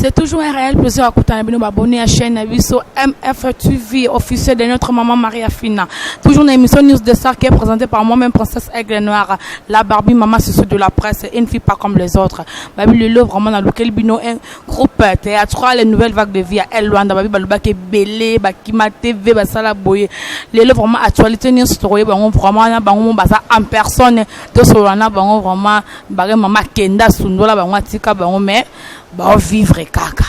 C'est toujours un réel plaisir à écouter nous abonner à la chaîne Abisso MFTV officielle de notre maman Maria Fina. Toujours une émission News de Star qui est présentée par moi-même, Princesse Aigle Noire, la Barbie Maman, c'est de la presse, et une fille pas comme les autres. Babi Lelo, vraiment dans lequel Bino, un groupe théâtral, les nouvelles vagues de vie à El Luanda, Babi Baluba qui est belé, Bakima TV, Basala Boye. Lelo, vraiment, actualité News Story, vraiment, en personne, de Solana, vraiment, Maman Kenda, Sundola, Tika, mais. Bah vivre kaka.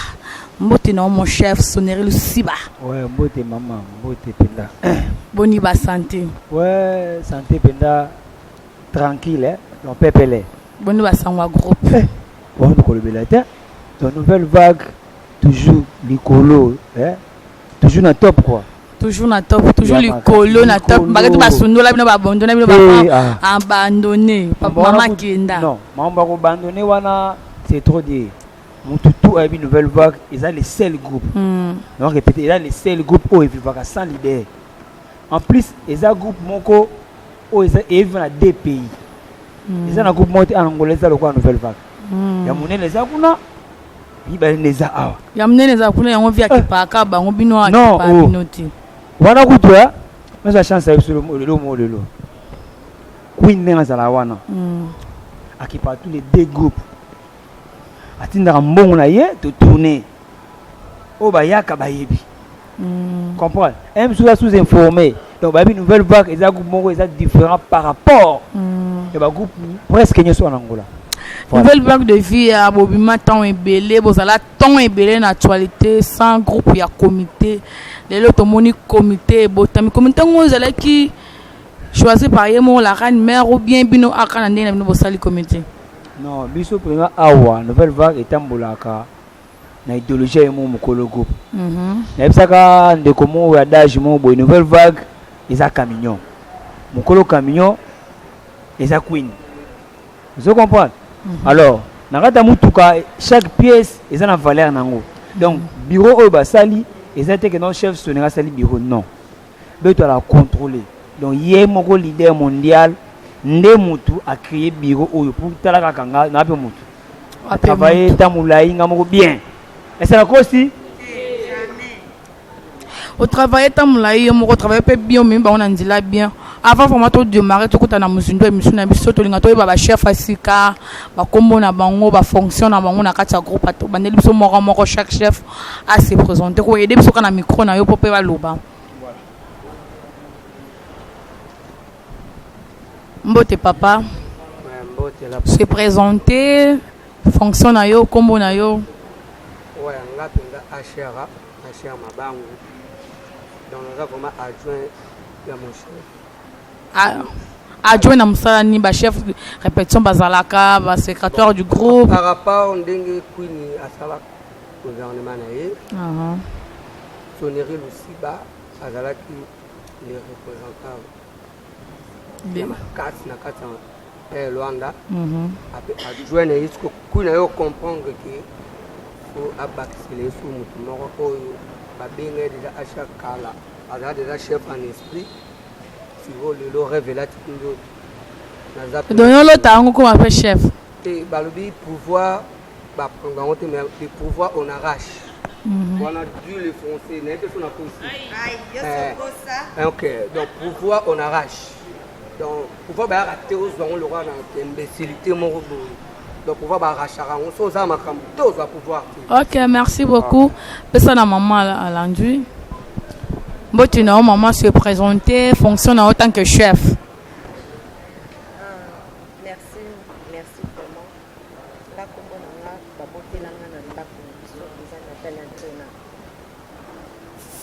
Mbote na mon chef sonnerie le siba. Ouais, mbote maman, mbote penda. Boni ba santé. Ouais, santé penda tranquille hein. Non pepele. Boni ba sangwa groupe. On ko le belata. Dans nouvelle vague toujours l'écolo hein. Toujours na top quoi. Toujours na top, toujours l'écolo na top. Bagati ba sundola bino ba abandonner bino ba abandonner. Maman Kenda. Non, maman ba abandonner wana c'est trop dit. Mon toutou a une nouvelle vague, ils ont les seuls groupes. Donc répétez, ils ont les seuls groupes où ils vivent sans leader. En plus, ils ont un groupe moko où ils vivent dans deux pays. Ils ont un groupe monté en Angola, ils ont une nouvelle vague. Il y a mon les akuna, il y a les awa. Il y a mon les akuna, il y a un via qui part à Bango Bino à Binoti. Wana kutua, mais la chance est sur le mot de l'eau. Queen n'est pas à la wana. À qui part tous les deux groupes. Atindra mbongo na ye to tourner o ba yaka ba yebi comprendre même sous informé donc ba bi nouvelle vague et ça groupe mbongo est différent par rapport et ba groupe presque nyoso en Angola nouvelle vague de vie à bobima temps ebelé bozala temps ebelé na actualité sans groupe ya comité les autres moni comité botami comité ngozala qui choisi par yemo la reine mère ou bien bino akana ndena bino bosali comité. Non, biso premier awa nouvelle vague est ambolaka na idéologie ya mon kolo groupe. Na bisaka ndeko mo ya dage mo boy nouvelle vague eza camion. Mon kolo camion eza queen. Vous comprenez? Alors, na kata mutuka chaque pièce eza na valeur nango. Donc bureau o basali eza te que non chef sonera sali bureau non. Beto la contrôler. Donc yé moko leader mondial nde mutu a créé bureau oyo pour talaka kanga na pe mutu a travailler tamulayi ngamoko bien et c'est la cause si jamais au travail tamulayi moko travailler pe bien mais ba on andila bien avant vraiment to démarrer to kutana musundo émission na biso to linga to ba chef asika ba kombo na bango ba fonction na bango na kati ya groupe to bandeli biso moko chaque chef a se présenter ko aider biso kana micro na yo popé ba loba. Mbote papa, se présenter, fonction na yo, combo na yo. Ouais, on a Achera Mabangu. Donc nous avons vraiment adjoint à mon chef. Adjoint na musala ni ba chef répétition bazalaka, ba secrétaire du groupe. Par rapport au ndenge Queen asala gouvernement na ye. Sonnerie aussi ba azalaki les représentants. Il y a na kati na Luanda adjoint na yesko kuna yo comprendre que faut abaxer sous mutu moko oyo babenga déjà à chaque kala azala déjà chef en esprit si vous le révéler tindo na donyo lo tango ko appelle chef et balobi pouvoir ba prendre mais le pouvoir on arrache on a dû le foncer n'est que son ça OK donc pouvoir on arrache. Donc, pouvoir arrêter aux gens, le roi dans l'imbécilité, mon robot. Donc, pouvoir arracher à on s'ose à ma femme, tous va pouvoir. Ok, merci beaucoup. Personne à maman à l'enduit. Botina, maman se présenter, fonctionne en tant que chef. Merci vraiment. Là, comme on a baboté la main dans la commission, ils ont entraîneur.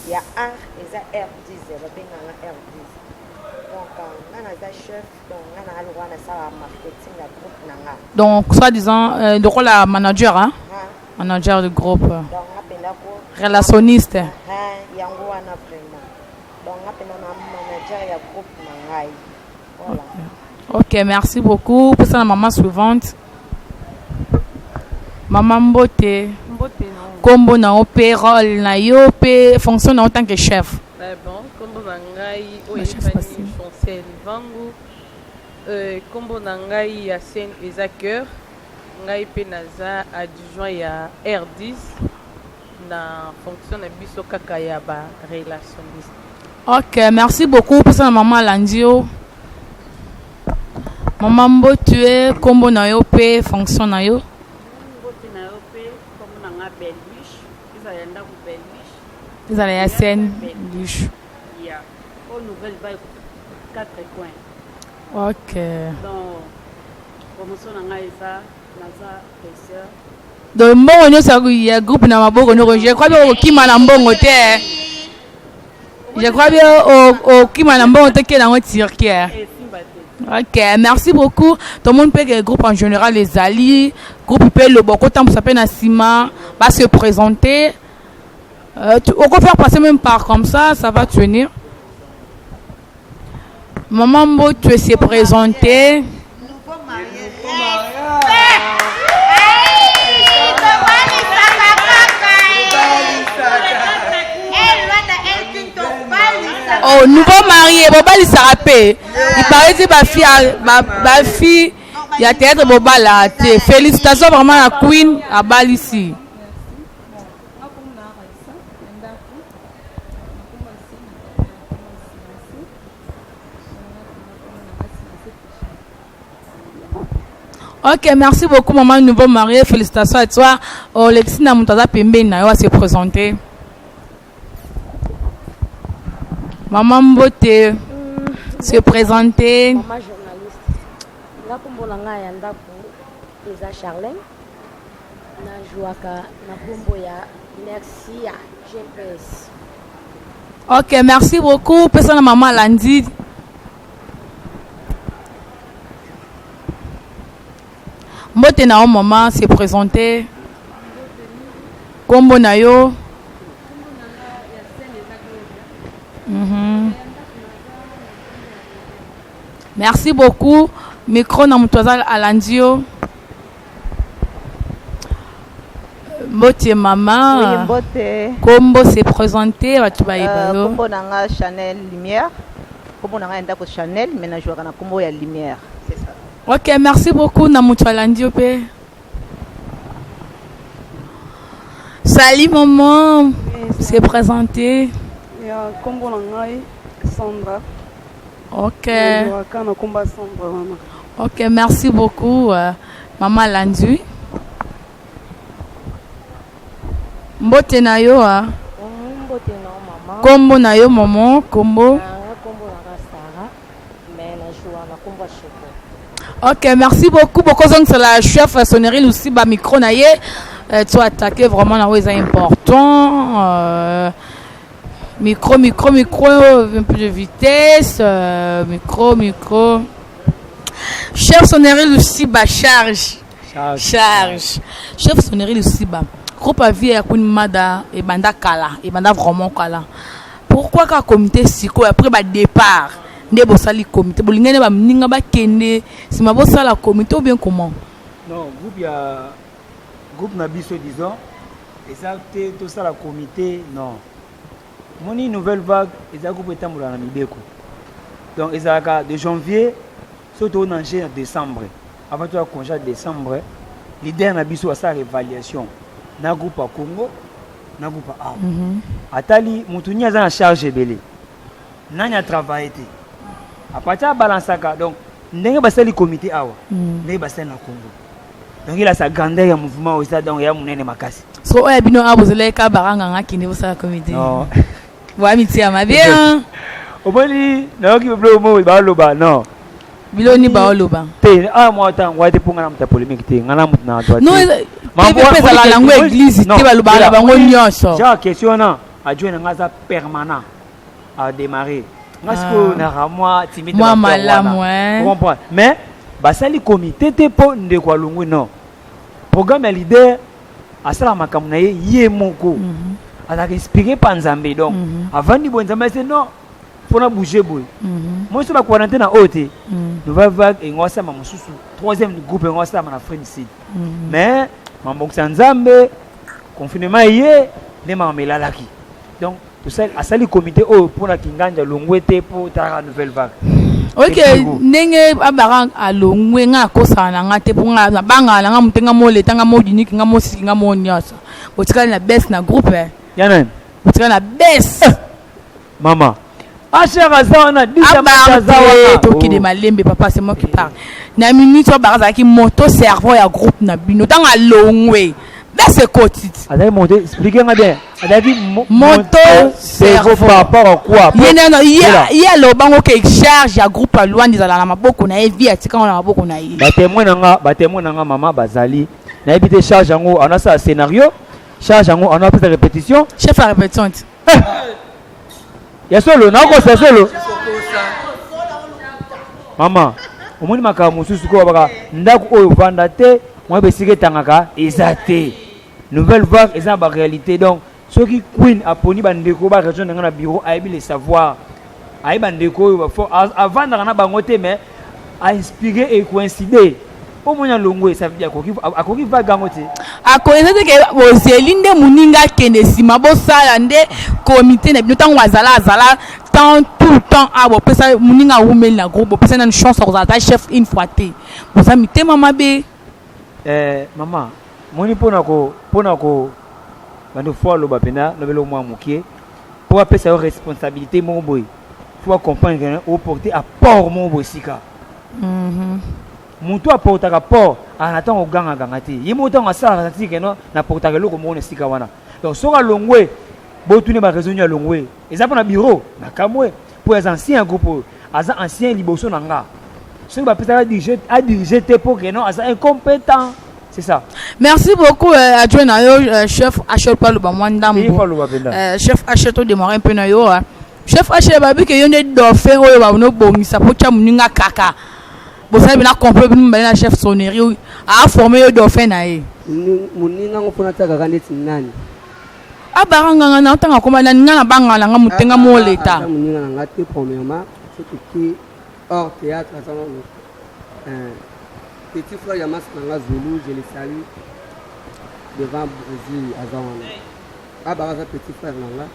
Il y a R, ils ont R10, il y a R10. Donc, soi-disant, de quoi la manager, hein? Manager du groupe. Relationniste. Ok, merci beaucoup. Pour ça, la maman suivante. Maman Mbote. Combo na opéra, na yope, fonctionne en tant que chef. Bon, combo nangai, Oefani Chancel Vangu, combo nangai Yassine Ezaker, ngai pe naza adjoint ya R10 na fonction na biso kaka ya ba relationniste. Ok, merci beaucoup pour ça maman Landio. Maman Mbotue kombo na yo pe fonction na yo. Mbote na yo pe kombo na nga Belgique. Izalenda ku Belgique. Izala ya scène Belgique. Ya. Au nouvelle vague 4 coins. Ok. Donc promotion na nga isa naza pêcheur. Donc mbongo nyonso ya groupe na maboko nyoko je crois bien okima na mbongo te. Je crois bien okima na mbongo te ke na tirkia. Ok, merci beaucoup. Tout le monde peut que groupe en général les alliés, groupe peut le beaucoup temps pour s'appeler Nassima, va se présenter. On peut faire passer même par comme ça va tenir. Maman Mbo, tu es se présenter. Oh, nouveau marié, Bobali Sarapé. Il paraît que ma fille, il y a théâtre Bobala. Félicitations vraiment à la Queen à Bali ici. Ok, merci beaucoup, maman, nouveau marié. Félicitations à toi. Oh, Lexina Moutaza Pembe, va se présenter. Maman Mbote, se présenter. Maman journaliste. Là, pour mon nanga yanda pour Eza Charlène. Na jouaka na bombo ya merci ya GPS. Ok, merci beaucoup. Personne maman Landi. Mbote na o maman se présenter. Kombo na yo. Merci beaucoup. Micro na mutozal Alandio. Mbote maman. Oui, Mbote. Kombo se présenter. Kombo nanga Chanel Lumière. Kombo nanga enda pour Chanel, mais na jouaka na kombo ya Lumière. C'est ça. Ok, merci beaucoup na mutolandio pe. Salut maman. Oui, se présenter. Ya kombo nanga Sandra. Ok. Sandra. Ok, merci beaucoup, maman Landu. Mbote na yo, Mbote na maman. Kombo na yo, maman. Kombo. Kombo na Sarah. Mais na joua na kombo cheko. Ok, merci beaucoup. Beaucoup de c'est la chef sonnerie aussi, ba micro na ye. Tu as attaqué vraiment là où c'est important. Micro, un peu de vitesse. Micro. Chef sonnerie Luciba, charge. Chef sonnerie Luciba. Groupe à vie à Mada et Banda Kala. Et Banda vraiment Kala. Pourquoi qu'un comité siko après le départ? Ne bossali comité. Bolingane ba mninga ba kende. Si ma bossala comité ou bien comment? Non, groupe Nabiso disons. Et ça, tout ça, la comité, non. Mon nouvelle vague, et ça, groupe est en Mibeko. Donc, et ça, de janvier, surtout en décembre. Avant tout, congé de décembre, l'idée Nabiso a sa réévaluation. Na groupe à Congo, na groupe à Arme. Atali, Moutounia a en charge belé. Nanya travaillé. À partir de Balansaka, donc, n'est pas le comité Awa, n'est pas le Congo. Donc il a sa grandeur en mouvement aussi, donc il y a mon makasi. So oya bino abozele ka baranga kine bosa comité. Non. Wa mitia mabia. Obali na ki blo mo ba loba non. Biloni ba loba. Te moi tant wa te ponga na mta polémique te ngana mut na toi. Non. Mambo pesa la langue église te ba loba la bango nyonso. Ja question na adjoint na ngaza permanent à démarrer. Ngasko na ramwa timide moi malamu hein. Comprends. Mais basali comité te po ndeko alungu non. Programme leader asala makambo na ye moko. Azaka inspiré par Nzambe donc avant di bon Nzambe c'est non faut na bouger boy. Moi sur la quarantaine à haute. Nouvelle vague et ngosa ma mususu troisième groupe ngosa ma Friendseed. Mais mambo Nzambe confinement yé ne ma melalaki. Donc tout ça asali comité pour la kinganja longwete pour ta nouvelle vague. Ok, nenge abara alongwe nga kosana nga te ponga na banga nga mutenga mole tanga modini nga mosi nga monyosa. Botika na best na groupe. Yanan. Botika na best. Mama. Achera zawana disa zawana. Toki de malembe papa c'est moi qui parle. Na minute wa baraza ki moto cerveau ya groupe na bino tanga longwe. C'est côté. Adai monter, expliquez-moi bien. Adai moto cerveau par rapport à quoi? Il y a le bango qui charge ya groupe à loin des ala na maboko na evi atika na maboko na yi. Ba témoin nanga mama bazali. Na ebité charge yango on a ça scénario. Charge yango on a plus de répétition. Chef à répétition. Ya solo na ko c'est solo. Mama, omoni makamu susu ko baka ndako oyo vanda te, moi besike tangaka ezate. Nouvelle vague est en réalité. Donc, ceux qui queen a poni bandeko ba région dans le bureau a le savoir. Aïe bandeko avant d'en bangote mais a inspiré et coïncider. Au moins longo ça veut dire à quoi va gangote. A connaître que Ozelinde muninga kenesima bo sala nde comité na bino tango azala tant tout le temps a bo pesa muninga women la groupe bo pesa na chance aux attaques chef une fois té. Bo ça mité mama be maman moni pona ko bando follow ba pena no belo mwa mukie pour appeler sa responsabilité mon boy faut comprendre que au porter à port mon boy sika mutu apporta rapport en attend au ganga te yimoto ngasala sika no na porta ke loko mona sika wana donc soka longwe bo tuni ba raison ya longwe eza na bureau na kamwe pour les anciens groupes as anciens liboso nanga ceux qui va peut-être diriger pour que non as incompétent. C'est ça. Merci beaucoup, adjoint chef Achel Paul Bamwandambo. Chef Achel to démarrer un peu na yo. Chef Achel babi que yone dauphin oyo ba no bongisa po cha muninga kaka. Bo sa bina comprendre bina na chef sonnerie a formé yo dauphin na ye. Muninga ngopona taka kaneti nani. Abaranga na tanga komanda ngana bangala nga mutenga mo leta. Muninga na ngate premièrement c'est que hors théâtre petit frère Yamas Nanga Zulu, je le salue devant Brésil à Zawana. Abaraza petit frère Nanga.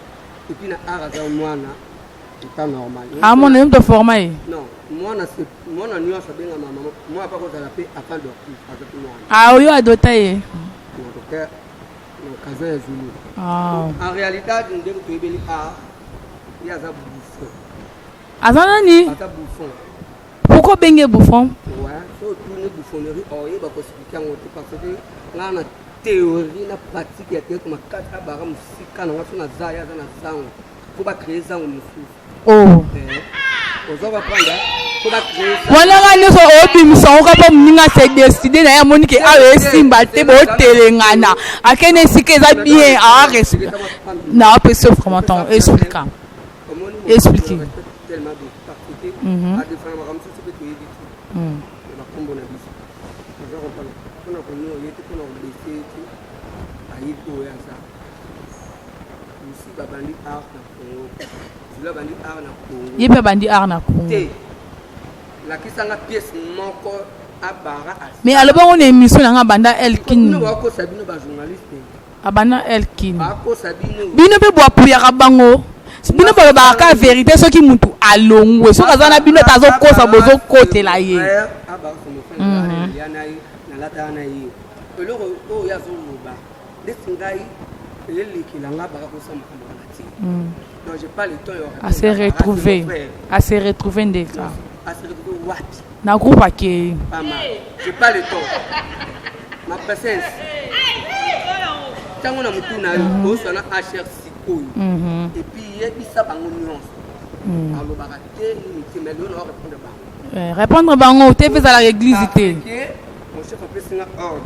Et puis na Araza Moana, c'est normal. Ah mon aime de former. Non, moi na nuance bien ma maman. Moi pas quand la paix afin de ah oui à doter. Donc le cousin Zulu. Ah. En réalité, on dit que tu es il y a ça bouffon. Azanani. Ça bouffon. Pourquoi bengue bouffon? Ouais, faut tourner bouffonnerie. Oh, il y a pas possibilité parce que là, la théorie, la pratique, il y a comme 4 barres musique, quand on a zaya dans la sang, faut pas créer ça au monsieur. Oh. On va prendre, faut pas créer ça. Voilà, nous sommes au bim, on va pas m'inga se décider na Monique a simba te bo telengana. A kene sikeza bien a respect. Na peut se vraiment ton expliquer. Expliquer. Tellement de partie à défendre ma ramse c'est que tu es dit la combo na biso je reprends on a connu on était on a blessé aïe pour ça ici babandi art na Congo je bandi art na Congo yé bandi art na Congo la kisanga pièce moko abara mais alors on est émission na banda Elkin nous ko sabino ba journaliste abana Elkin ba ko sabino bino be boa pour ya bango bino ba ba ka vérité ce qui mutu alongwe so kazana bino tazo kosa bozo kote la ye aba ko mo fe ya na yi na lata na yi pelo ko ya zo ba de singai ele ki la ngaba ko sa mo na ti donc j'ai pas le temps à se retrouver ndeka à se retrouver what na groupe ake pas mal j'ai pas le temps ma présence tango na mutu na yo so na HR et puis il y a ça bango nuance alors ba raté ni mais on répondre ba répondre bango TV à la église té mon chef a fait signe ordre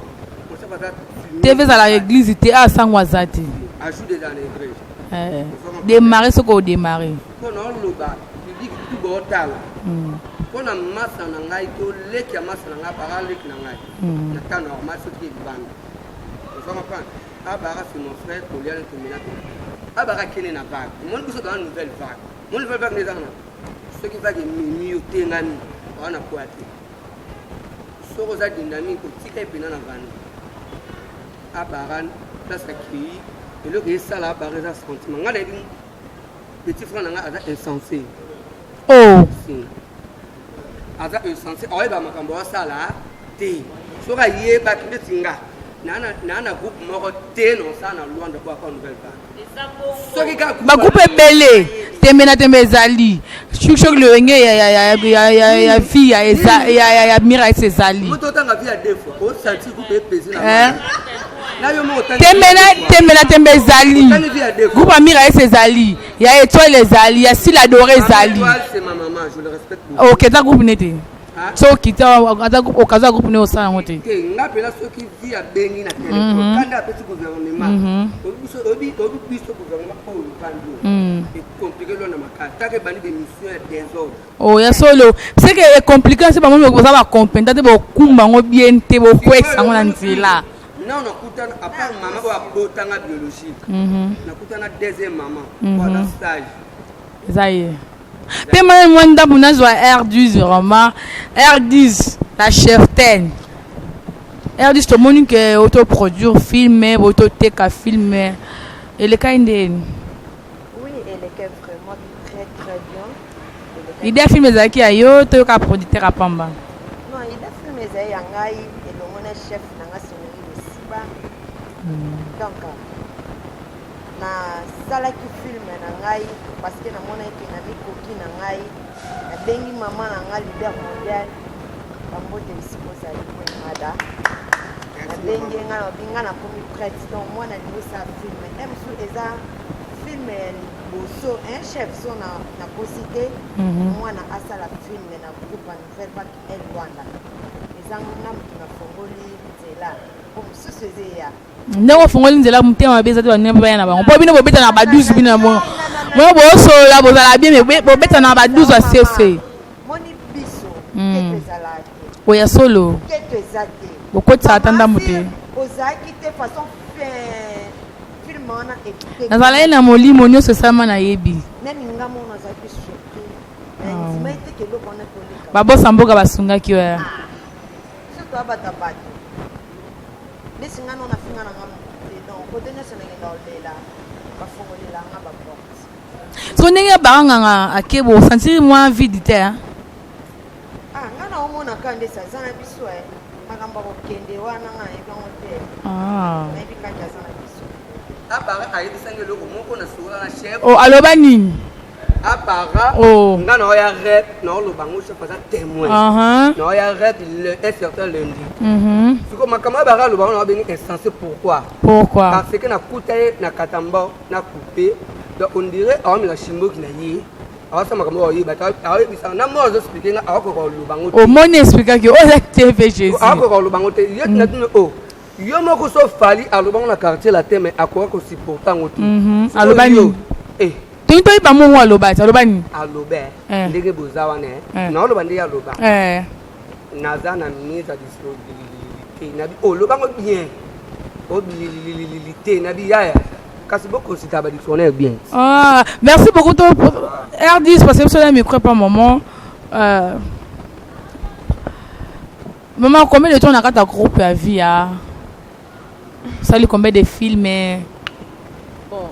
mon chef a TV à la église té à sangwazati ajoute dans l'église démarrer ce qu'on démarrer ko no loba public tout botal ko na massa na ngai to leki massa na ngai para leki na ngai na ta normal ce qui est bande on va pas abara c'est mon frère Olian Tominato abara kene na vague mon biso dans une nouvelle vague mon nouvelle vague les armes ce qui va que mieux tengani on a quoi te so rosa dynamique tika epena na vani abara place qui et le que ça là abara ça sentiment ngana dit petit frère nga insensé oh aza essentiel oyeba makambo osala te soki ayeba kibetinga na groupe moko te nosala na lwanda po aka nouvelle vague soki kaka bagroupe ebele tembe na tembe ezali soki lolenge ya vie ya mira esi ezali ototanga vie ya deux fois osanti groupe epesi tembe na tembe ezali groupe ya mira esi ezali ya étoile ezali ya sila dore ezali ok eza groupe nete soki okaza groupe ne osala yango te nga mpela soki vi abengi na telefone kanda apesi gouvernement obi biso gouvernement oyo lukandi ecomplike lo na makasi taka ebandi bemission ya désordre oya solo seke ecomplike se bango boza bacompenta te bokumba yango bien te bokwesa yango na nzela non nakutana à part maman oyo abotanga biologique nakutana deuxième maman wana stage eza ye mpe mwana mwa ndambo nazwa R10 vraiment R10 la cheftaine R10 tomoni ke autoproduire filme bototeka filme elekai ndeni oui eleke vraiment très très bien ide ya filme ezalaki ya yo toyoka producteur apamba non ide filme ezali ya ngai elongo na chef nanga soneli losiba donc nasalaki filme na ngai parce que namonaki na mikoki na ngai nabengi mama na ngai leader mondial bambote bisiko ozali mada nabengi nga nabinga nakomi prête donc mwana liosala filme mosu eza filme ya liboso un chef so nakosi te mwana asala filme na groupe ya nouvelle vague el rwanda eza na motu nafongoli nzela po mosusu ezeya ndenge ofongoli nzela motema mabe eza te banene baya na bango mpo bino bobeta na ba12 bino na bongo moyo bosola bozala bien me bobeta na ba12 asese moni biso keto ezala te oya solo keto eza te bokotisaka ta ndambo te ozalaki te façon filme wana nazalaki na molimo nyonso esalama nayebi meme nga moko nazalaki surpris ndima ete keloko wana koleka babosa mboka basungaki oya surtout abata bato nesi nga no nafinga na nga te donc kote nyonso nakenda olela bafongolelanga baporte so ndenge bakanganga ake bosantiri mwa vide te nga na omonaka ndesi aza na biso makambo kokende wana nga nayebi yango te nayebi kati aza na biso apara ayebisanga eloko moko na sola na chef aloba nini apara nga na oya rep na oloba ngo chef aza témoin na oya rep un certain lundi siko makambo ya bara aloba ngo na obengi insensé pourquoi parce que nakuta ye na katamba na coupe donc on dirait awamela shimboki na ye awasa makambo oyeba awebisa na mo ozoexplike nga awakoka oloba ngo omoni explikaki oza tv jésus awakoka oloba ngo te ye tinatino o yo moko so fali aloba ngo na quartier la te mais akoka kosupporta ngo te aloba nini toni toyeba mongo aloba ti aloba nini aloba ndenge boza wana na oloba ndenge aloba naza na mise à disponibilité nabi oloba ngo bien obilililité nabi yaya kasi bokosita ba dictionnaire bien merci beaucoup to R10 parce que cela me croit pas maman maman combien de temps on a ta groupe à vie ça lui combien de films bon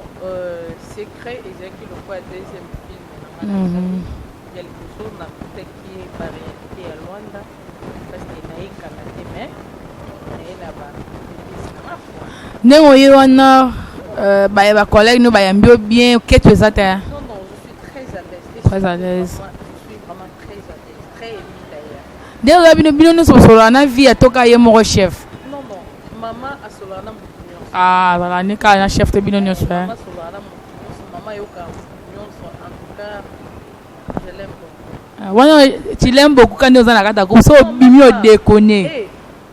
secret et qui le fois deuxième film il y a quelque chose na qui par réalité à Luanda parce que naïka na demain et là-bas ndenge oye wana ba collègue no bayambi bien keto eza te non je suis très à l'aise je suis vraiment très à l'aise très émue d'ailleurs ndenge bino nyonso bosola na vie atoka ye moko chef non maman asola na motu nyonso zala ne kala na chef te bino nyonso maman asola na motu nyonso maman yoka nyonso en tout cas je l'aime beaucoup wana tu l'aimes beaucoup quand oza na kati ya groupe so obimi odekone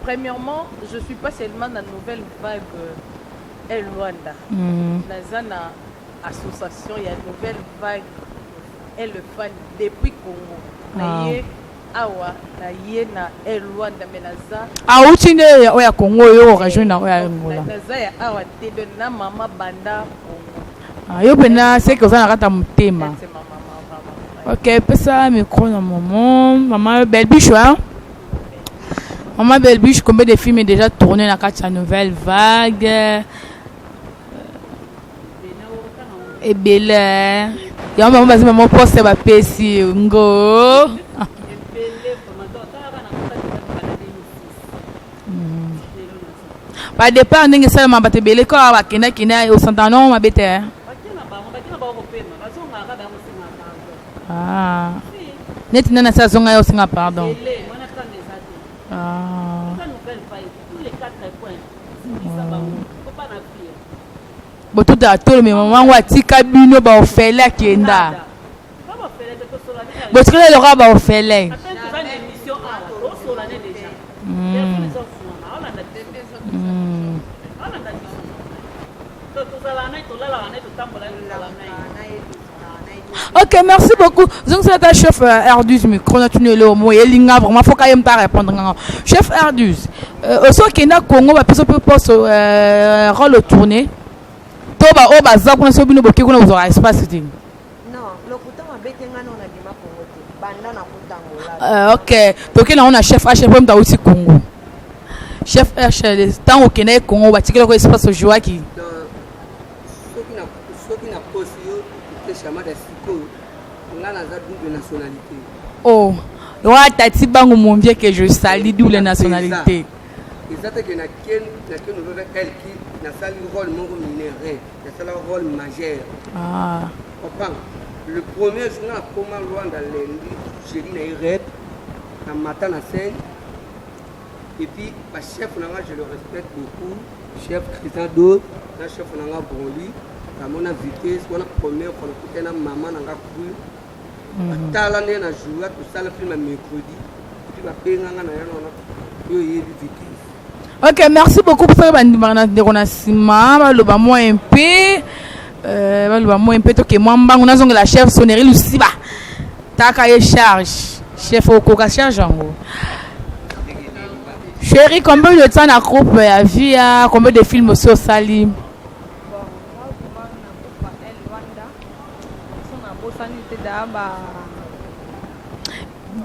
premièrement je suis pas seulement na nouvelle vague El Rwanda. Dans une association, il y a une nouvelle vague El Fan depuis Congo. Naye awa naye na El Rwanda menaza. Utine oya Congo yo région na oya Angola. Naza ya awa te de na mama banda Congo. Yo pena c'est que ça na kata mutema. OK, pesa micro na maman Belbiche hein. Maman Belbiche combien de films est déjà tourné na kata nouvelle vague. ebele ya mama bazi mama poste ba pesi ngo Par départ, on a seulement battu belé quand on a kina au Santanon, on a bêté. Ah. Net nana sa zonga yo singa pardon. Ah. Bon tout à tout mais maman wa tika bino ba ofela kenda. Bon tu le roi ba ofela. Ok, merci beaucoup. Donc c'est le chef R12 micro naturel le mot et linga vraiment faut quand même pas répondre. Chef R12. Aussi Kenya Congo va plus poste rôle tourner. Toba oba za kuna so bino boki kuna uzora espace ti. Non, le couteau m'a bêté ngano na dima Congo ti. Banda na kutango. Ok, toki na on a chef H même ta aussi Congo. Chef H tant au Kenya Congo va tikela ko espace au joie qui. Nationalité. Oh, roi tati bango mon vieux que je salue d'où les nationalités. Exactement que na ken nous veut elle qui na sali rôle mon minéré, na sali rôle majeur. Ah. Comprends? Le premier jour na comment Rwanda lundi, j'ai dit na irep na matin na scène. Et puis ma chef na je le respecte beaucoup, chef Christian Do, na chef na Broli, na mon vitesse, on a première pour le na maman na ku. Talane na jour tout ça le film mercredi puis va penganga na yana yo yebi vitesse. Ok, merci beaucoup pour ça de remerciement le ba moi un peu le ba moi un peu to que moi mbangu na zonga la chef sonnerie lusiba taka ye charge chef au coca charge ngo. Chérie, combien de temps na groupe à vie combien de films aussi au Sali?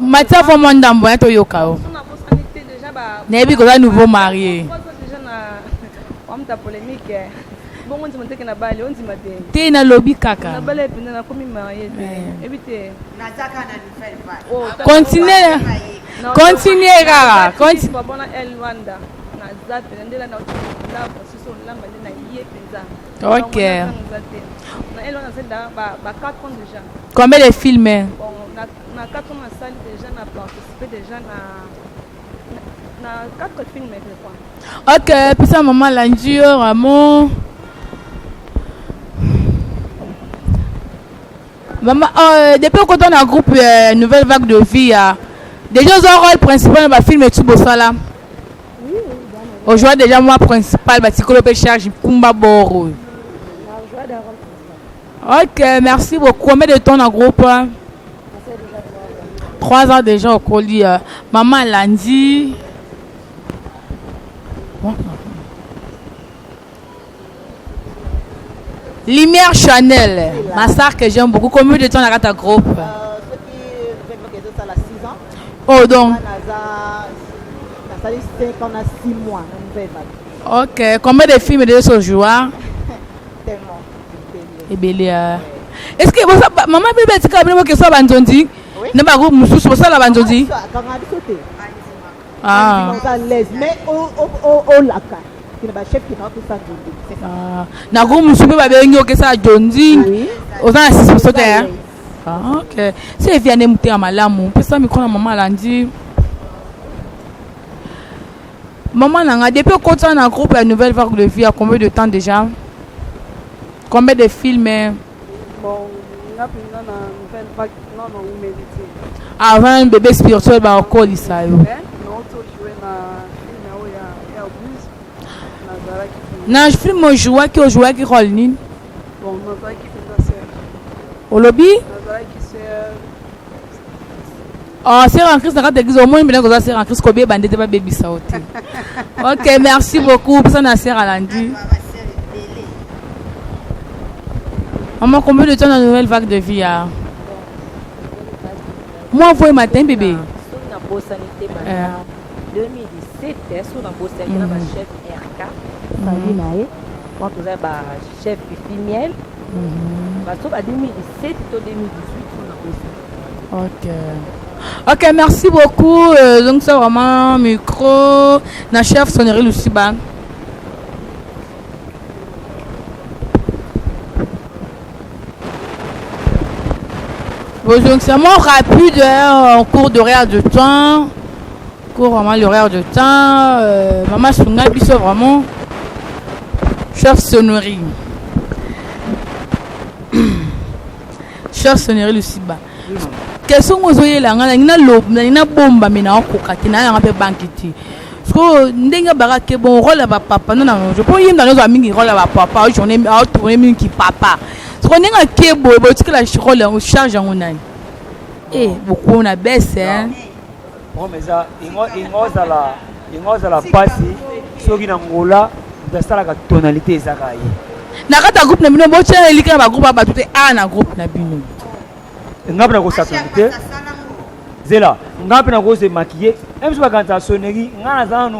Matia faut mon dambo to yoka. Nebi ko nouveau marié. On t'a polémique. Bon on dit monter que na bali on dit matin. Té na lobby kaka. Na bali puis na komi marié. Éviter. Na zaka na ni faire pas. Continuez kaka. Continue. Bon na El Rwanda. Na zate ndela na la position lamba na yé penza. Ok. Na El Rwanda c'est ba 4 ans déjà. Combien de films? Bon, na 4 ans na salle déjà na participé déjà na 4 films je crois. Ok, puis ça maman l'endure Ramon. Maman depuis quand on a un groupe nouvelle vague de vie déjà un rôle principal dans le film et tout ça là. Oui, aujourd'hui déjà moi principal bah Tikolope charge Kumba Boro. Ok, merci beaucoup. Combien de temps dans le groupe? 3 ans déjà au colis. Maman Landi. Lumière Chanel. Ma sœur que j'aime beaucoup. Combien de temps dans ta groupe? Ceux qui veulent ça 6 ans. Oh donc. Ça fait 5 ans, 6 mois. Ok, combien de films déjà sur joueur? Tellement. Et bien, est-ce que maman bébé tu as que ça bandondi? Ne pas groupe mususu pour ça la bandondi. Ah. Mais au laka. Qui n'est chef qui n'a tout ça. Ah. Na groupe mususu ba bengi que ça dondi. Aux ans 6% hein. Ah ok. C'est vient de monter à malamu. Pour ça micro na maman landi. Maman nanga depuis quand on a un groupe la nouvelle vague de vie à combien de temps déjà? Combien de films? Bon, on a une nouvelle vague, non, méditer. Avant un bébé spirituel, bah, encore, il s'est eu. Non, je filme mon joueur qui rôle ni. Bon, on a qui fait ça. Au lobby? On a qui c'est. Oh, c'est en Christ, au moins, il c'est en Christ, combien bandé de baby sauté. Ok, merci beaucoup. Ça n'a serre à lundi. Maman, combien de temps dans la nouvelle vague de vie? Moi, vous matin, bébé. Sur la beau sanité, 2017, sur la beau sanité, la chef RK, Sabinae, quand vous avez chef Pimiel, parce que 2017 ou 2018, sur la beau santé. Ok. Ok, merci beaucoup. Donc, c'est vraiment micro. Na chef sonnerie Luciba. Bon, donc, c'est vraiment rapide en cours d'horaire de temps. Cours vraiment l'horaire de temps. Maman Sunga, puis c'est vraiment chef sonnerie. Chef sonnerie Luciba. Question que vous avez là, na bomba mina okokati na yanga pe bankiti. So ndenga barake bon rôle ba papa non je peux y dans nos amis rôle ba papa journée à tourner min ki papa. So ndenga kebo bo tika la rôle en charge en onani. Eh beaucoup na baisse hein. Bon mais ça ingoza la passi soki na ngola ndasala ka tonalité ezaka yi. Na kata groupe na bino bo tshela elika ba groupe ba tout a na groupe na bino. Ngapena ko satonité zela ngapena ko se maquiller même si ba kanta sonnerie ngana zanu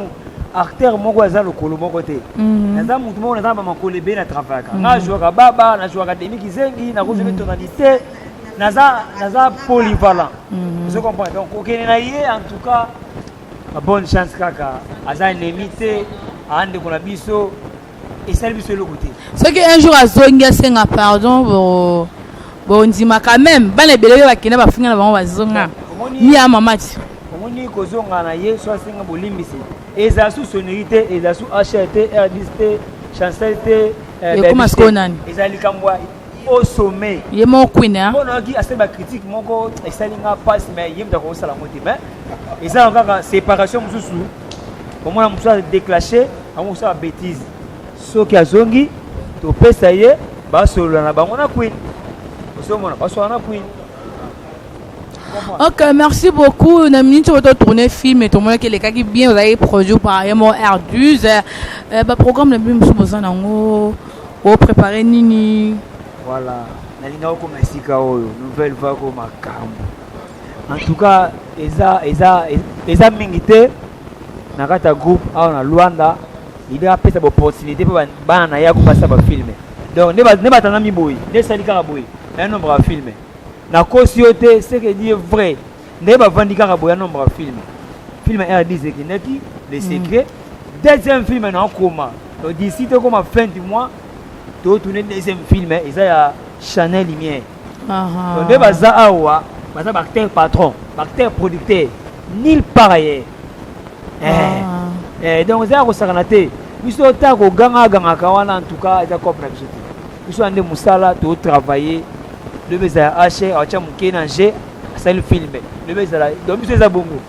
acteur moko aza lokolo moko te naza mutu moko naza ba makole be na travail nga jouer ka baba na jouer ka demi kizengi na ko jouer tonalité naza polyvalent vous comprenez donc okene na yé en tout cas bonne chance kaka aza limité ande ko na biso et ça biso le côté ce que un jour azongi senga pardon bon ndima quand même bana belebe bakina bafinga na bango bazonga ni a mamati omoni kozonga na ye so asenga bolimbisi eza sous sonorité eza sous HRT RDST chancelté comment est-ce qu'on a eza likambwa au sommet ye mo queen hein bon qui a fait ba critique moko esalinga passe mais yemta ko sala moti mais eza encore séparation mususu comment on mususu déclencher on ça bêtise so ki azongi to pesa ye ba solo na bango na queen. Ok, merci beaucoup. On a minute pour tourner film et tout le monde qui est bien, vous avez produit par R12. Le programme le plus besoin d'ango, au préparer nini. Voilà, nalina oko masika oyo nouvelle vague au makambo. En tout cas, eza mingité na kata groupe na Luanda, il a pesa opportunité pour bana ya ko passer ba filmer. Donc ne batana mi boy, ne salika boy. Un nombre à filmer. La cautionné, ce qui dit vrai. Ne pas vendre un nombre à filmer. Film R10 qui n'est qui les secrets. Deuxième film est en coma. Donc d'ici comme à fin du mois, tu vas tourner deuxième film. Et ça y a Chanel Lumière. Donc ne pas ça awa, ça acteur patron, acteur producteur, nul pareil. Donc ça ça ganaté. Biso ta ko ganga kawana en tout cas ça comprendre. Biso ande musala to travailler. Le baiser haché, à tchamuké nager, c'est le film. Le baiser là, donc c'est ça bongo.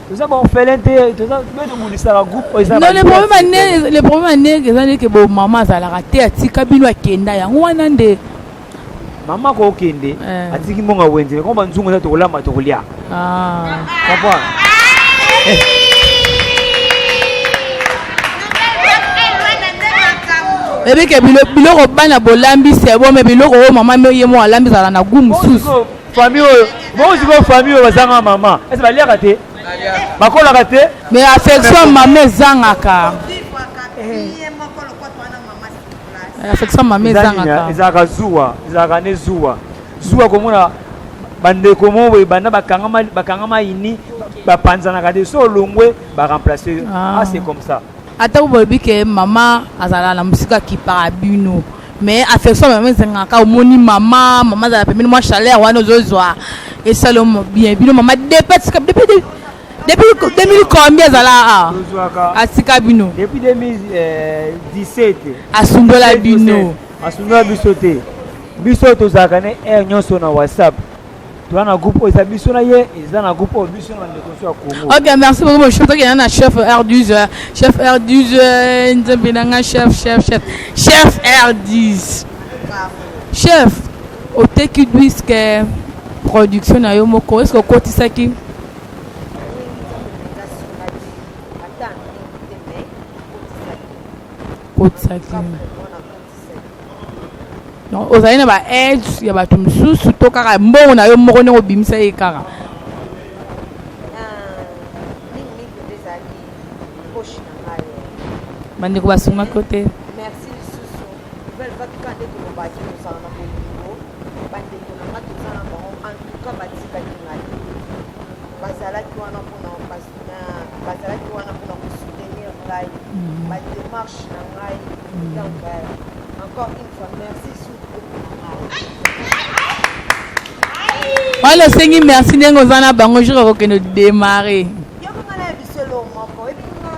Tout ça bon fait l'intérêt, tout ça mais de mon ça groupe. Non le problème est que bon maman ça la raté à tika bino akenda ya wana nde. Maman ko kende, atiki monga wenze, ko banzungu na to kolamba to kolia. Ah. Papa. Ebe ke biloko bana bolambi c'est bon mais biloko maman me yemo alambi za na gumu susu famille bon si famille bazanga maman est-ce ba lia raté bakola raté mais affection maman zangaka affection maman zangaka ezaka zuwa ne zuwa komona bande komo we bana bakangama ini bapanzana kade so longwe ba remplacer c'est comme ça. Ata ubobi ke mama azala na musika ki parabino mais affection maman zangaka omoni mama za pemini moi chaleur wana ozozwa et salom bien bino mama depuis 2000 combien zala asika bino depuis 2017 asundola bino bisote biso tozaka ne nyonso na WhatsApp. Un groupe aux habits na ye ils ont un groupe au bus na ndeko ya Congo. OK, merci beaucoup mon chef. Toi qui est chef R12, chef R12 nzambinanga chef R10. Chef, au teki duiske production na yo moko est-ce que kotisa ki kotisa ki donc ozali na ba edge ya bato mosusu to kaka mbongo na yo moko ndenge obimisa ye kaka bandeko basunga kote merci lisusu nouvelle vague kande tolobaki tozala na bolingo bandeko na nga toza na bango en tout cas batikaki ngai bazalaki wana mpona kosoutenir ngai badémarche na ngai. Donc encore une fois merci surtout Voilà, sengi merci ndenge ozana bango jour okende démarrer. Yo ngana biso lo moko ebinga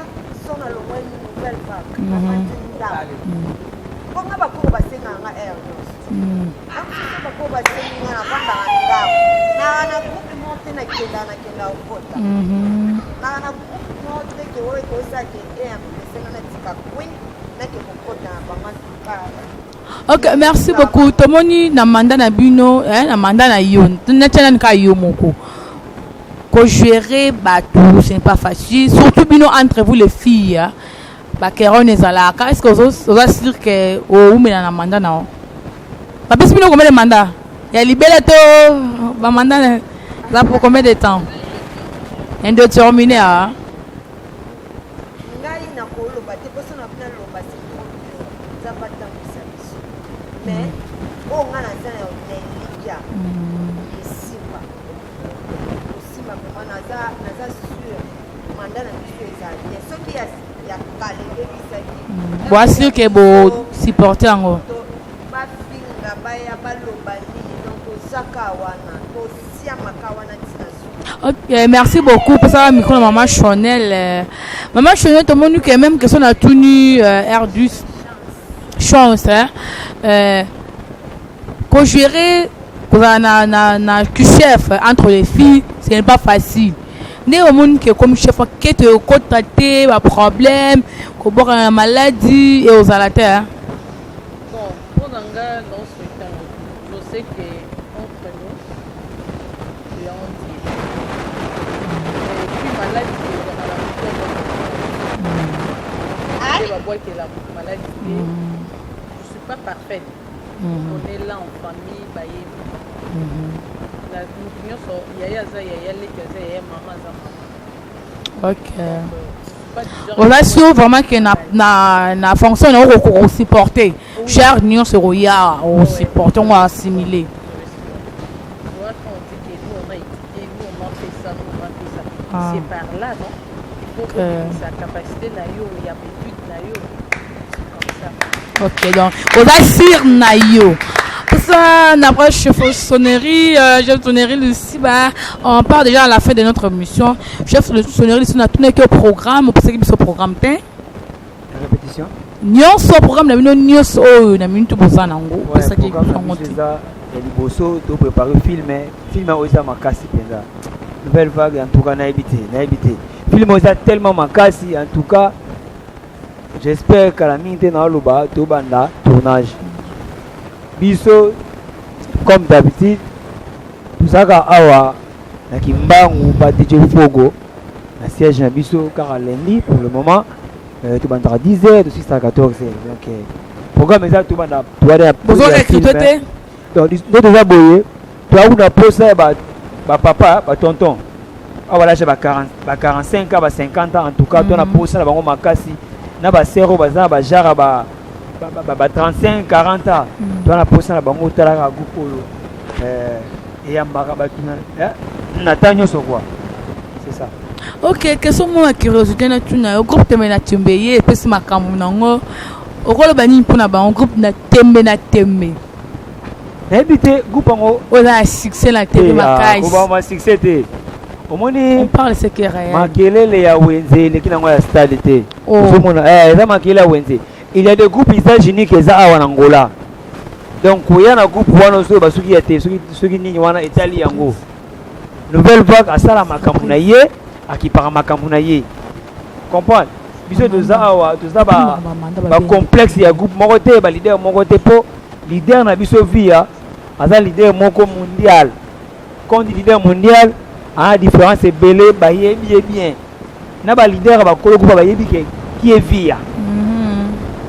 sona lo mwa nouvelle vague. Bonga bakuru basenga nga Erdos. Bakuru basenga na banda nga. Na groupe monte na kenda okota. Na groupe monte ke oyo ko sa ke senga na tika queen na ke okota banga tika. Ok, merci beaucoup. Tomoni na mandat na bino, na mandat na yo. Na tena ka yo moko. Ko gérer bateau, c'est pas facile. Surtout bino entre vous les filles. Ba keron ezalaka. Est-ce que vous allez dire que ou mena na mandat na. Ba pesi bino combien de mandats? Ya libéré to ba mandat là pour combien de temps? Indéterminé ah. Ngai na ko lo bate ko sona bina lo bate. Zapata mais on a la zone de l'État. Ici, vraiment, naza sûr. Mandat na biso ezali. Ce qui y a calé bisaki. Voici que beau supporter en Ba finga ba ya ba lobali donc zaka wana to siama kawana tina. Ok, merci beaucoup pour ça micro maman Chanel. Maman Chanel tout le monde qui même que son a tenu Erdus chance qu'on gérer na chef entre les filles ce n'est pas facile. Né au monde qui comme chef qui te constater un problème, qu'on boire une maladie et aux alateurs. Bon, pour Nanga, non, je sais que entre nous, c'est un dit. Et puis maladie, on a la boîte qui est la maladie. Je ne suis pas parfaite. On est là en famille, ok. On a sûr vraiment que na fonction on supporter. Cher union sur Roya, on supporte, on va assimiler. C'est par là, non? Il faut que sa capacité na yo, il y a l'étude na yo. Ok, donc, on a sûr na yo. Pour ça, après chef sonnerie, chef sonnerie Lucie, on part déjà à la fin de notre mission. Chef sonnerie Lucie, on a tourné que programme, pour ce qui est ce programme. Répétition. Nyon so programme na bino nyon so na minute boza nango parce que ça et les bosso to préparer film oza makasi penza nouvelle vague en tout cas na éviter film oza tellement makasi en tout cas j'espère que la mine na loba to banda tournage biso comme d'habitude tout ça ka awa na kimbangu ba DJ Fogo na siège na biso car lundi pour le moment tout banda à 10h de 6 à 14h donc programme est ça tout banda tu vas besoin recruter donc déjà boyé tu as une pause ba papa ba tonton ah voilà j'ai ba 45 ans ba 50 ans en tout cas tu as une pause là bango makasi na ba sero ba ba jara ba 35 40 ans tu as une pause là bango tala ka gukolo et yambaka ba tuna natanyo so quoi c'est ça. Ok, quelles sont mes curiosités na tuna au groupe tembe na timbeye pesi makambu nango okolo bani mpona ba groupe na tembe na habité groupe ngo ola succès na tembe makai ko ba succès te omoni on parle ce qui est réel makelele ya wenze leki nango ya stade te omona eza makelele ya wenze il y a des groupes États-Unis qui za awa na Angola donc il y a un groupe wana so ba suki ya te suki nini wana Italie yango nouvelle vague asala makambu na ye akipaka makambu na ye comprendre biso toza awa toza ba complexe ya groupe moko te ba leader moko te po leader na biso via aza leader moko mondial quand dit leader mondial a différence belé ba yebi bien na ba leader ba kolo groupe ba yebi qui est via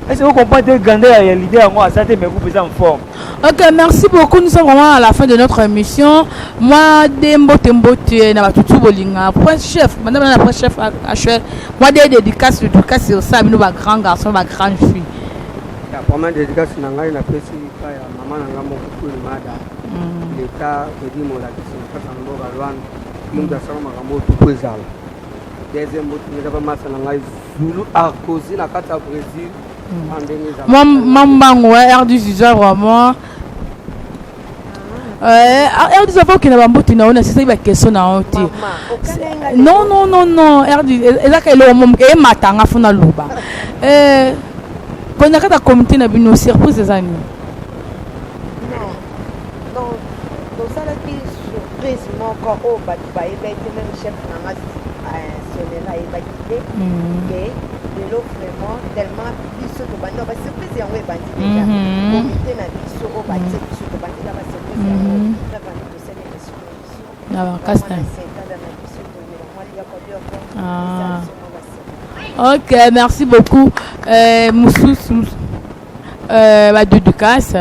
est-ce que vous comprenez grandeur ya leader moi ça te me groupe en forme. Ok, merci beaucoup. Nous sommes vraiment à la fin de notre émission. Moi, Dembote na batutu bolinga. Point chef, madame la chef HL. Moi, des dédicaces de tout cas sur ça, nous ba grand garçon, ba grande fille. La première dédicace na ngai na pesi ka ya maman na ngamo ku mada. L'état que dit mon la question ka sango ba Rwanda. Mungu asala makambo tout po ezala. Deuxième mot eza ba masala ngai Zulu Arcosi na kati ya Brésil. Mambango R18 vraiment. R18 faut qu'il n'a pas mbote na ona c'est ça question na oti. Non R18 ezaka elo mom ke matanga funa luba. Quand on a comité na bino surprise ezani. Non, ça la surprise encore au bas même chef na sonela et bakité et de l'eau vraiment tellement biso to bando ba surprise yango ebandi déjà comité na biso au bâti biso to bandi la ba surprise yango na bandi de cette émission na ba kasta ok merci beaucoup Moussous ba dédicace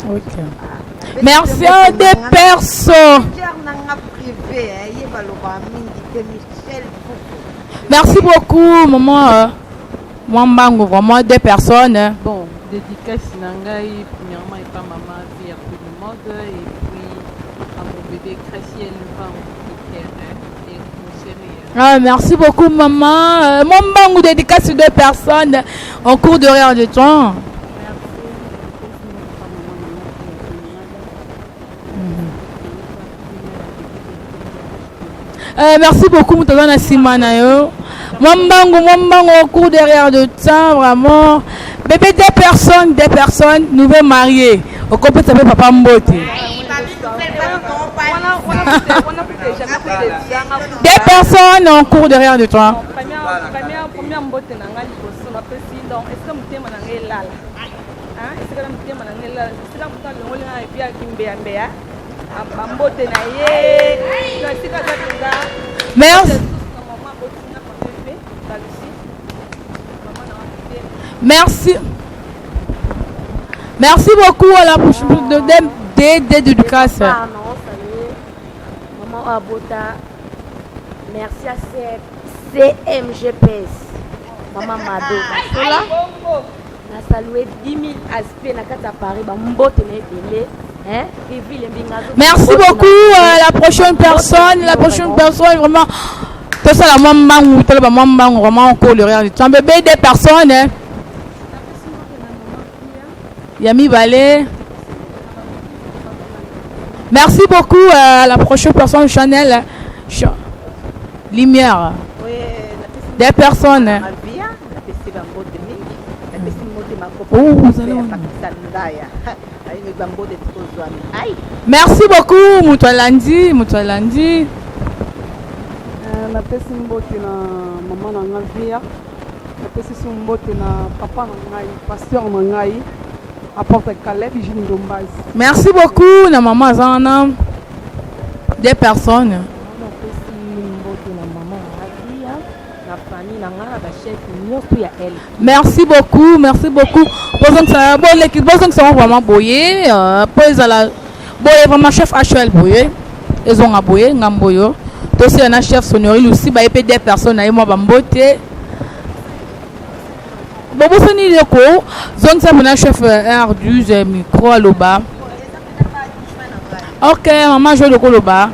Okay. Merci à des personnes. Merci beaucoup, maman. Mwambango, vraiment des personnes. Bon, dédicace Nangaï, premièrement, et pas maman, vie à tout le monde, et puis à mon bébé Créciel, ah, merci beaucoup, maman. Mwambango, dédicace deux personnes en cours de rien de temps. Merci beaucoup, Moutazana Simanayo. Mwambango, au cours derrière de temps, vraiment. Bébé, des personnes, nouvelles mariées. Au complet, ça fait Papa Mbote. Des personnes en cours derrière de temps. Première Mbote, Merci beaucoup à la prochaine de dédicace. Maman Abota, merci à CMGPS. Maman Mado. On a salué 10 000 aspects dans Paris. Merci beaucoup à la prochaine personne. Vraiment. Tout ça, la maman, vraiment encore le rien du temps. Bébé, des personnes. Yami Balé. Merci beaucoup à la prochaine personne, Chanel. Lumière. Des personnes. Vous allez merci beaucoup, Moutoualandi. La pesi mbote na maman na ngavia. La pesi mbote na papa na ngai, pasteur na ngai. Apporte Caleb Jini Dombaz. Merci beaucoup, na maman Zana. Des personnes. La pesi mbote na maman Avia, na famille na nga ba chef nyonso ya elle. Merci beaucoup. Posons ça, bon l'équipe, posons ça vraiment boyé. Pose à la boyé vraiment chef HL boyé. Ils ont aboyé ngamboyo. Aussi un chef sonnerie aussi ba épée des personnes na moi bamboté. Bobo soni leko, zone ça mon chef R12 micro à loba. OK, maman je le koloba.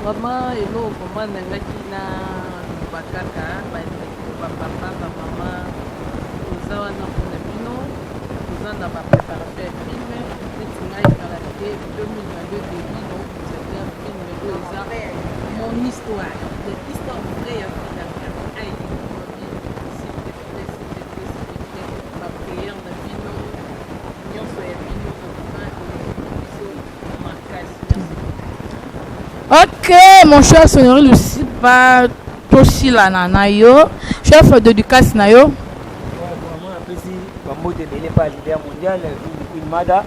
Vraiment hello comment nangaki na bakaka ba papa maman ozawa na kuna bino ozana ba préparateur film netinga ikalate 2022 début donc c'était un film de ça mon histoire l'histoire vraie ya fina ai ma prière na bino nyonso ya bino OK, mon cher sonnerie Lucie pas aussi la nana yo, chef de dédicace na yo. Vraiment apprécie Bambote belé pas leader mondial une mada.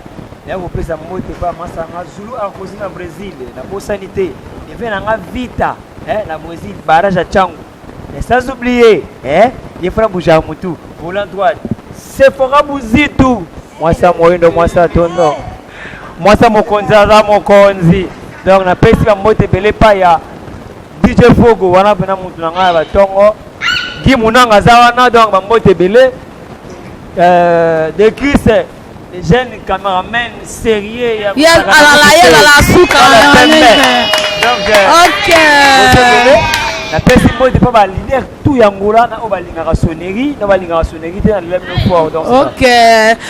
Là vous pesa Mbote pas masanga Zulu Arcosi na Brésil, na bo sanité. Il vient na vita, na Brésil barrage à Tchango. Et sans oublier, il fera bouger Moutou, volant droit. Sephora Bouzitou. Moi ça moyendo, moi ça tono. Moi ça mokonzi. Donc na pesi Bambote belé pas ya DJ Fogo wana pena mutu na ngaya batongo Guy Mounanga Zawana, donc Bambote Belé, de Chris, les jeunes caméramens sérieux. Il y a la souka. Ok. La personne qui peut pas linéaire tout yangola na obalinga sonnerie na balinga sonnerie dans le même fort donc OK,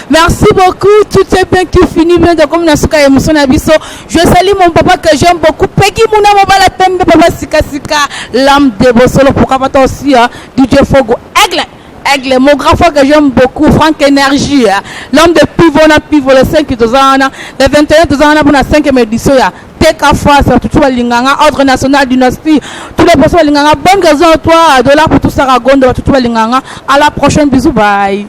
merci beaucoup, tout est bien qui finit bien de comme na suka émission na biso. Je salue mon papa que j'aime beaucoup, Peggy Mouna mobala tembe papa sika l'âme de Bosolo pourquoi pas aussi DJ Fogo Aigle, mon grand frère que j'aime beaucoup, Franck Énergie, l'homme de pivot le 5 de Zana, le 21 de Zana pour la 5e édition. Tout Linganga, ordre national dynastie, tous les personnes Linganga, bonne raison à toi, $, pour tout Saragonde, tout Linganga. À la prochaine, bisous, bye.